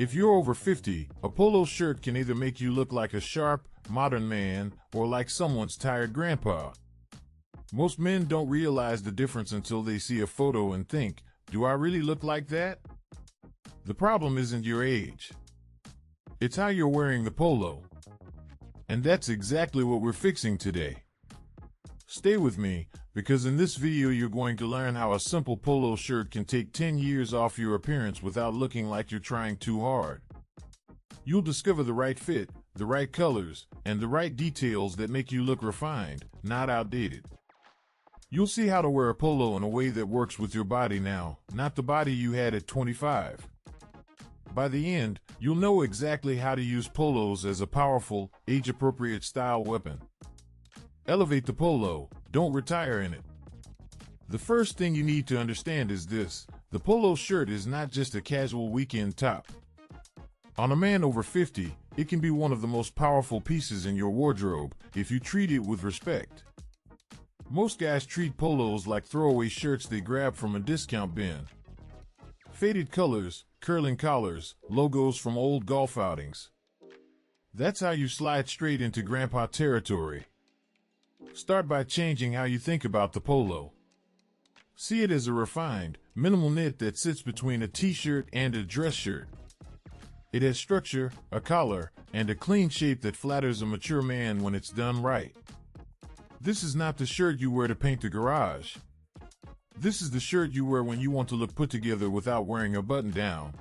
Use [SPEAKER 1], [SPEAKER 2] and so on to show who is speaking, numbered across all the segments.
[SPEAKER 1] If you're over 50, a polo shirt can either make you look like a sharp, modern man or like someone's tired grandpa. Most men don't realize the difference until they see a photo and think, do I really look like that? The problem isn't your age. It's how you're wearing the polo. And that's exactly what we're fixing today. Stay with me, because in this video you're going to learn how a simple polo shirt can take 10 years off your appearance without looking like you're trying too hard. You'll discover the right fit, the right colors, and the right details that make you look refined, not outdated. You'll see how to wear a polo in a way that works with your body now, not the body you had at 25. By the end, you'll know exactly how to use polos as a powerful, age-appropriate style weapon. Elevate the polo, don't retire in it. The first thing you need to understand is this: the polo shirt is not just a casual weekend top. On a man over 50, it can be one of the most powerful pieces in your wardrobe if you treat it with respect. Most guys treat polos like throwaway shirts they grab from a discount bin. Faded colors, curling collars, logos from old golf outings. That's how you slide straight into grandpa territory. Start by changing how you think about the polo. See it as a refined, minimal knit that sits between a t-shirt and a dress shirt. It has structure, a collar, and a clean shape that flatters a mature man when it's done right. This is not the shirt you wear to paint the garage. This is the shirt you wear when you want to look put together without wearing a button down.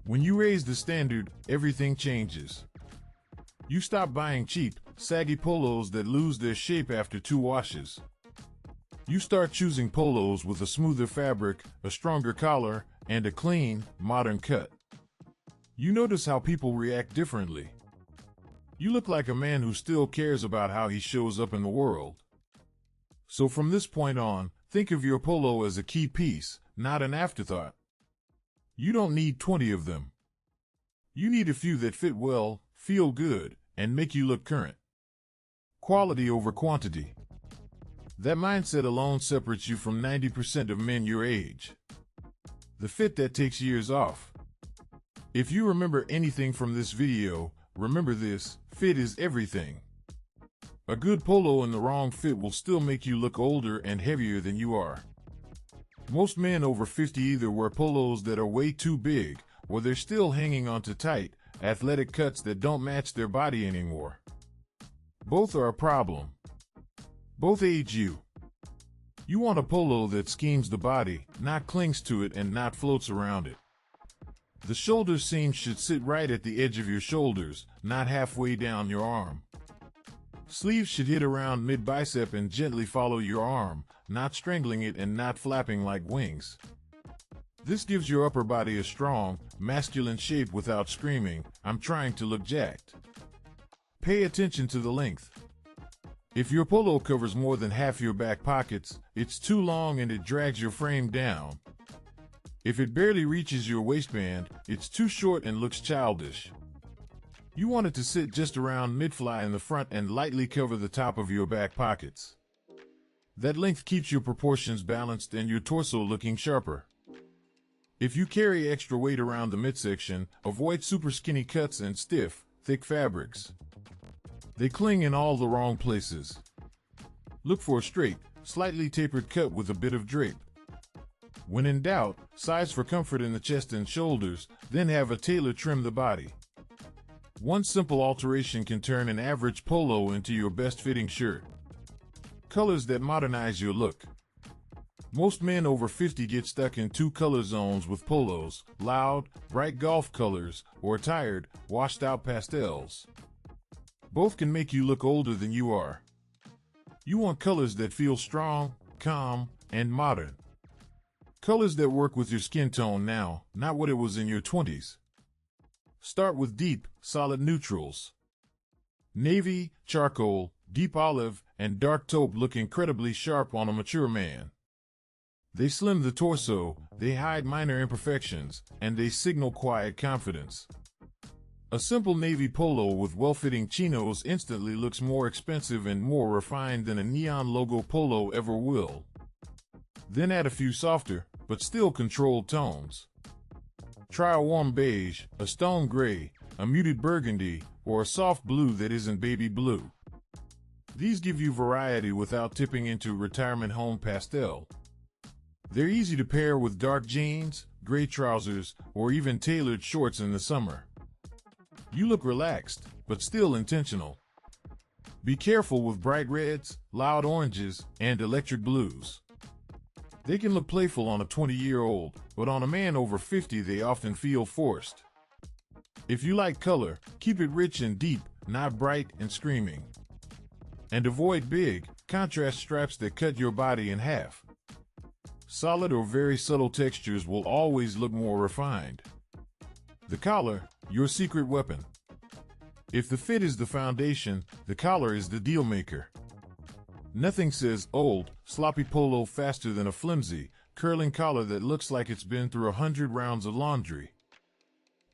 [SPEAKER 1] When you raise the standard, everything changes. You stop buying cheap, saggy polos that lose their shape after 2 washes. You start choosing polos with a smoother fabric, a stronger collar, and a clean, modern cut. You notice how people react differently. You look like a man who still cares about how he shows up in the world. So from this point on, think of your polo as a key piece, not an afterthought. You don't need 20 of them. You need a few that fit well, feel good, and make you look current. Quality over quantity. That mindset alone separates you from 90% of men your age. The fit that takes years off. If you remember anything from this video, remember this: fit is everything. A good polo in the wrong fit will still make you look older and heavier than you are. Most men over 50 either wear polos that are way too big, or they're still hanging on to tight, athletic cuts that don't match their body anymore. Both are a problem. Both age you. You want a polo that schemes the body, not clings to it and not floats around it. The shoulder seam should sit right at the edge of your shoulders, not halfway down your arm. Sleeves should hit around mid-bicep and gently follow your arm, not strangling it and not flapping like wings. This gives your upper body a strong, masculine shape without screaming, "I'm trying to look jacked." Pay attention to the length. If your polo covers more than half your back pockets, it's too long and it drags your frame down. If it barely reaches your waistband, it's too short and looks childish. You want it to sit just around mid-fly in the front and lightly cover the top of your back pockets. That length keeps your proportions balanced and your torso looking sharper. If you carry extra weight around the midsection, avoid super skinny cuts and stiff, thick fabrics. They cling in all the wrong places. Look for a straight, slightly tapered cut with a bit of drape. When in doubt, size for comfort in the chest and shoulders, then have a tailor trim the body. One simple alteration can turn an average polo into your best-fitting shirt. Colors that modernize your look. Most men over 50 get stuck in 2 color zones with polos: loud, bright golf colors, or tired, washed-out pastels. Both can make you look older than you are. You want colors that feel strong, calm, and modern. Colors that work with your skin tone now, not what it was in your 20s. Start with deep, solid neutrals. Navy, charcoal, deep olive, and dark taupe look incredibly sharp on a mature man. They slim the torso, they hide minor imperfections, and they signal quiet confidence. A simple navy polo with well-fitting chinos instantly looks more expensive and more refined than a neon logo polo ever will. Then add a few softer, but still controlled tones. Try a warm beige, a stone gray, a muted burgundy, or a soft blue that isn't baby blue. These give you variety without tipping into retirement home pastel. They're easy to pair with dark jeans, gray trousers, or even tailored shorts in the summer. You look relaxed, but still intentional. Be careful with bright reds, loud oranges, and electric blues. They can look playful on a 20-year-old, but on a man over 50 they often feel forced. If you like color, keep it rich and deep, not bright and screaming. And avoid big, contrast straps that cut your body in half. Solid or very subtle textures will always look more refined. The collar, your secret weapon. If the fit is the foundation, the collar is the deal maker. Nothing says old, sloppy polo faster than a flimsy, curling collar that looks like it's been through 100 rounds of laundry.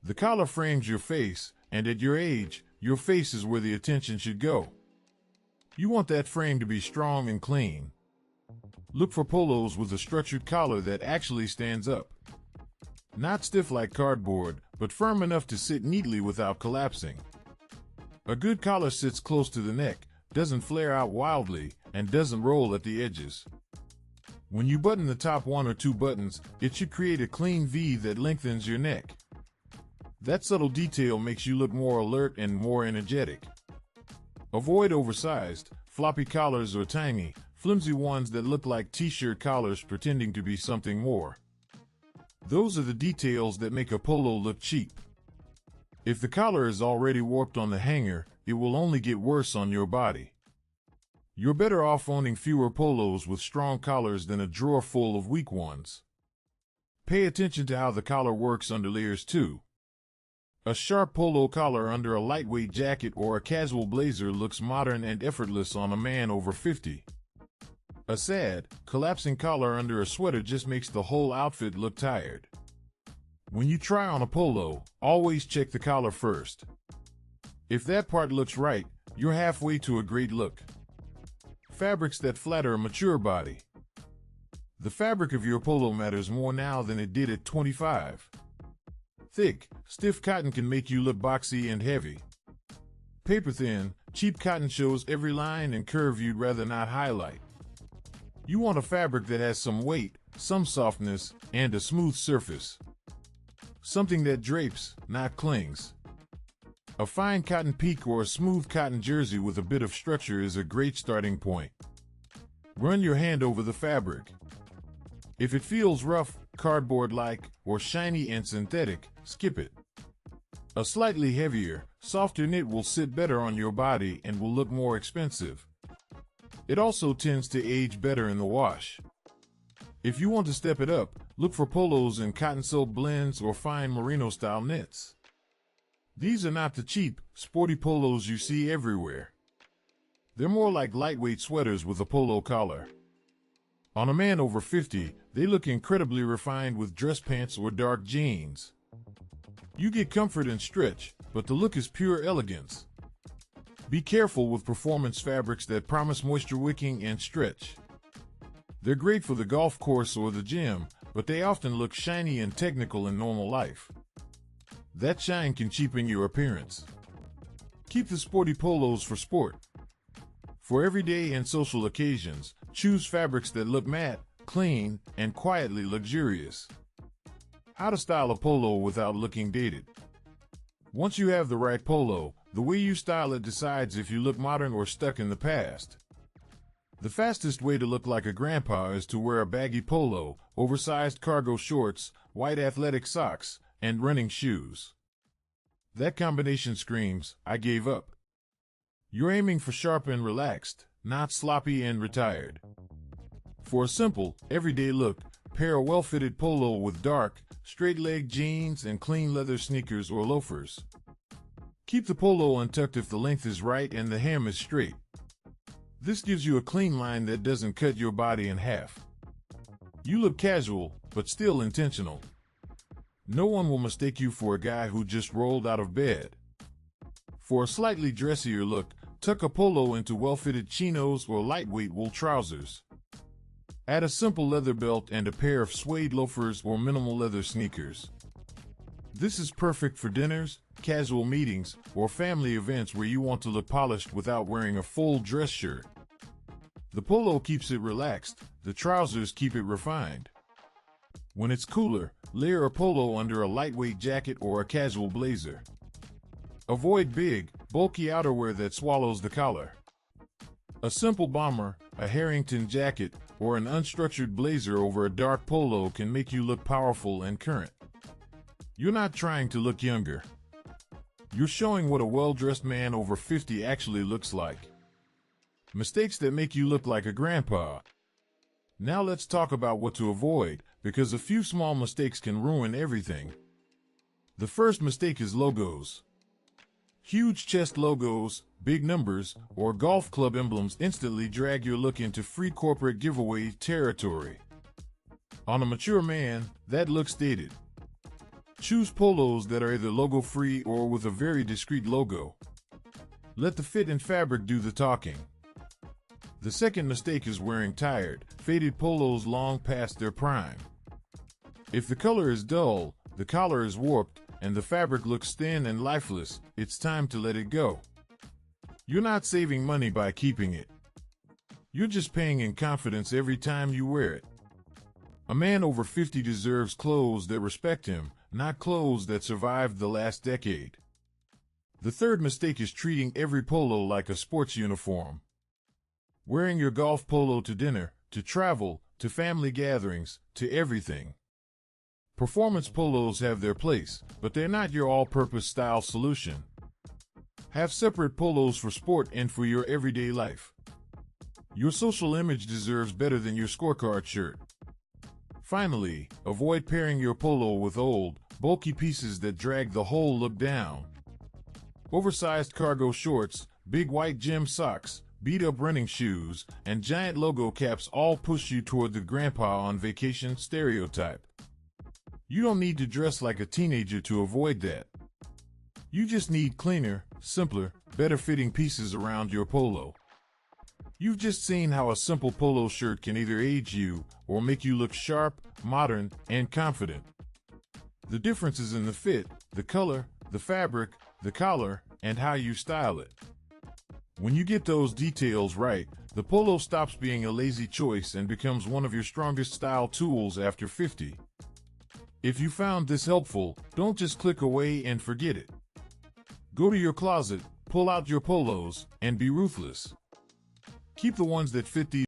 [SPEAKER 1] The collar frames your face, and at your age, your face is where the attention should go. You want that frame to be strong and clean. Look for polos with a structured collar that actually stands up. Not stiff like cardboard, but firm enough to sit neatly without collapsing. A good collar sits close to the neck, doesn't flare out wildly, and doesn't roll at the edges. When you button the top 1 or 2 buttons, it should create a clean V that lengthens your neck. That subtle detail makes you look more alert and more energetic. Avoid oversized, floppy collars or tiny, flimsy ones that look like t-shirt collars pretending to be something more. Those are the details that make a polo look cheap. If the collar is already warped on the hanger, it will only get worse on your body. You're better off owning fewer polos with strong collars than a drawer full of weak ones. Pay attention to how the collar works under layers too. A sharp polo collar under a lightweight jacket or a casual blazer looks modern and effortless on a man over 50. A sad, collapsing collar under a sweater just makes the whole outfit look tired. When you try on a polo, always check the collar first. If that part looks right, you're halfway to a great look. Fabrics that flatter a mature body. The fabric of your polo matters more now than it did at 25. Thick, stiff cotton can make you look boxy and heavy. Paper-thin, cheap cotton shows every line and curve you'd rather not highlight. You want a fabric that has some weight, some softness, and a smooth surface. Something that drapes, not clings. A fine cotton peak or a smooth cotton jersey with a bit of structure is a great starting point. Run your hand over the fabric. If it feels rough, cardboard-like, or shiny and synthetic, skip it. A slightly heavier, softer knit will sit better on your body and will look more expensive. It also tends to age better in the wash. If you want to step it up, look for polos in cotton silk blends or fine merino-style knits. These are not the cheap, sporty polos you see everywhere. They're more like lightweight sweaters with a polo collar. On a man over 50, they look incredibly refined with dress pants or dark jeans. You get comfort and stretch, but the look is pure elegance. Be careful with performance fabrics that promise moisture wicking and stretch. They're great for the golf course or the gym, but they often look shiny and technical in normal life. That shine can cheapen your appearance. Keep the sporty polos for sport. For everyday and social occasions, choose fabrics that look matte, clean, and quietly luxurious. How to style a polo without looking dated. Once you have the right polo, the way you style it decides if you look modern or stuck in the past. The fastest way to look like a grandpa is to wear a baggy polo, oversized cargo shorts, white athletic socks, and running shoes. That combination screams, I gave up. You're aiming for sharp and relaxed, not sloppy and retired. For a simple, everyday look, pair a well-fitted polo with dark, straight-leg jeans and clean leather sneakers or loafers. Keep the polo untucked if the length is right and the hem is straight. This gives you a clean line that doesn't cut your body in half. You look casual, but still intentional. No one will mistake you for a guy who just rolled out of bed. For a slightly dressier look, tuck a polo into well-fitted chinos or lightweight wool trousers. Add a simple leather belt and a pair of suede loafers or minimal leather sneakers. This is perfect for dinners, casual meetings, or family events where you want to look polished without wearing a full dress shirt. The polo keeps it relaxed, the trousers keep it refined. When it's cooler, layer a polo under a lightweight jacket or a casual blazer. Avoid big, bulky outerwear that swallows the collar. A simple bomber, a Harrington jacket, or an unstructured blazer over a dark polo can make you look powerful and current. You're not trying to look younger. You're showing what a well-dressed man over 50 actually looks like. Mistakes that make you look like a grandpa. Now let's talk about what to avoid, because a few small mistakes can ruin everything. The first mistake is logos. Huge chest logos, big numbers, or golf club emblems instantly drag your look into free corporate giveaway territory. On a mature man, that looks dated. Choose polos that are either logo-free or with a very discreet logo. Let the fit and fabric do the talking. The second mistake is wearing tired, faded polos long past their prime. If the color is dull, the collar is warped, and the fabric looks thin and lifeless, it's time to let it go. You're not saving money by keeping it. You're just paying in confidence every time you wear it. A man over 50 deserves clothes that respect him, not clothes that survived the last decade. The third mistake is treating every polo like a sports uniform. Wearing your golf polo to dinner, to travel, to family gatherings, to everything. Performance polos have their place, but they're not your all-purpose style solution. Have separate polos for sport and for your everyday life. Your social image deserves better than your scorecard shirt. Finally, avoid pairing your polo with old, bulky pieces that drag the whole look down. Oversized cargo shorts, big white gym socks, beat-up running shoes, and giant logo caps all push you toward the grandpa on vacation stereotype. You don't need to dress like a teenager to avoid that. You just need cleaner, simpler, better-fitting pieces around your polo. You've just seen how a simple polo shirt can either age you or make you look sharp, modern, and confident. The difference is in the fit, the color, the fabric, the collar, and how you style it. When you get those details right, the polo stops being a lazy choice and becomes one of your strongest style tools after 50. If you found this helpful, don't just click away and forget it. Go to your closet, pull out your polos, and be ruthless. Keep the ones that fit these